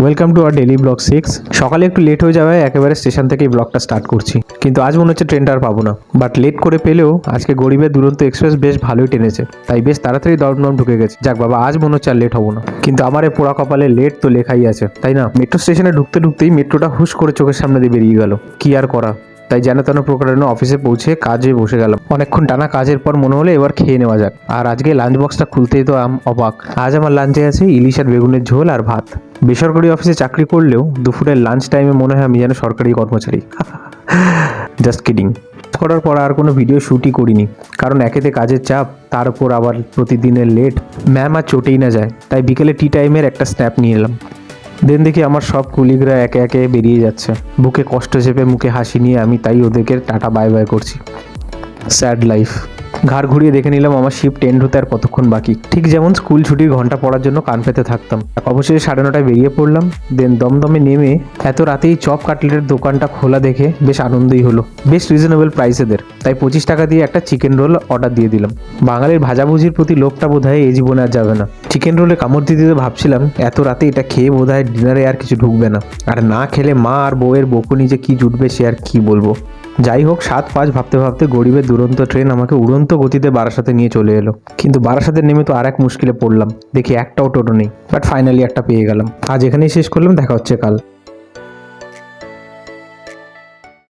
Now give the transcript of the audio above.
Welcome to our daily vlog 6। সকালে একটু late হয়ে যাওয়ায় একেবারে স্টেশন থেকেই ব্লগটা স্টার্ট করছি, কিন্তু আজ মনে হচ্ছে ট্রেনটা আর পাবো না। বাট লেট করে পেলেও আজকে গরিবের দুরন্ত এক্সপ্রেস বেশ ভালোই টেনেছে, তাই বেশ তাড়াতাড়ি দমদম ঢুকে গেছে। যাক বাবা, আজ মনে হচ্ছে আর লেট হবো না। কিন্তু আমার এই পোড়া কপালে লেট তো লেখাই আছে, তাই না? মেট্রো স্টেশনে ঢুকতেই মেট্রোটা হুশ করে চোখের সামনে দিয়ে বেরিয়ে গেল। কি আর করা, তাই যেন তেন প্রকারের অফিসে পৌঁছে কাজে বসে গেলাম। অনেকক্ষণ টানা কাজের পর মনে হলো এবার খেয়ে নেওয়া যাক। আর আজকে লাঞ্চ বক্সটা খুলতেই তো অবাক। আজ আমার লাঞ্চে আছে ইলিশ আর বেগুনের ঝোল আর ভাত। বেসরকারি অফিসে চাকরি করলেও দুপুরের লাঞ্চ টাইমে মনে হয় আমি যেন সরকারি কর্মচারী। Just kidding. করার পর আর কোনো ভিডিও শ্যুটই করিনি, কারণ একেতে কাজের চাপ, তার উপর আবার প্রতিদিনের লেট। ম্যাম আর চটেই না যায়, তাই বিকেলে টি টাইমের একটা স্ন্যাপ নিয়ে এলাম। দেন দেখি আমার সব কুলিগরা একে একে বেরিয়ে যাচ্ছে। বুকে কষ্ট চেপে মুখে হাসি নিয়ে আমি তাই ওদেরকে টাটা বাই বাই করছি। Sad life. ঘাড় ঘুরিয়ে দেখে নিলাম আমার শিফট এন্ড হতে আর কতক্ষণ বাকি। ঠিক যেমন স্কুল ছুটির ঘন্টা পড়ার জন্য কান পেতে থাকতাম, অবশেষে 9:30টায় বেরিয়ে পড়লাম। দেন দমদমে নেমে এত রাতেই চপ কাটলেটের দোকানটা খোলা দেখে বেশ আনন্দই হলো। বেশ রিজনেবল প্রাইসেদের, তাই 25 টাকা দিয়ে একটা চিকেন রোল অর্ডার দিয়ে দিলাম। বাঙালির ভাজাভুজির প্রতি লোভটা বোধহয় এই জীবনে আর যাবে না। চিকেন রোলে কামড় দিতে দিতে ভাবছিলাম এত রাতে এটা খেয়ে বোধহয় ডিনারে আর কিছু ঢুকবে না, আর না খেলে মা আর বউয়ের বকুনি যে কি জুটবে সে আর কি বলবো। যাই হোক, 7-5 ভাবতে ভাবতে গরিবের দুরন্ত ট্রেন আমাকে উড়ন্ত গতিতে বারাসাতে নিয়ে চলে এলো। কিন্তু বারাসাতে নেমে তো আর এক মুশকিলে পড়লাম। দেখি একটাও টোটো নেই, বাট ফাইনালি একটা পেয়ে গেলাম। আজ এখানেই শেষ করলাম, দেখা হচ্ছে কাল।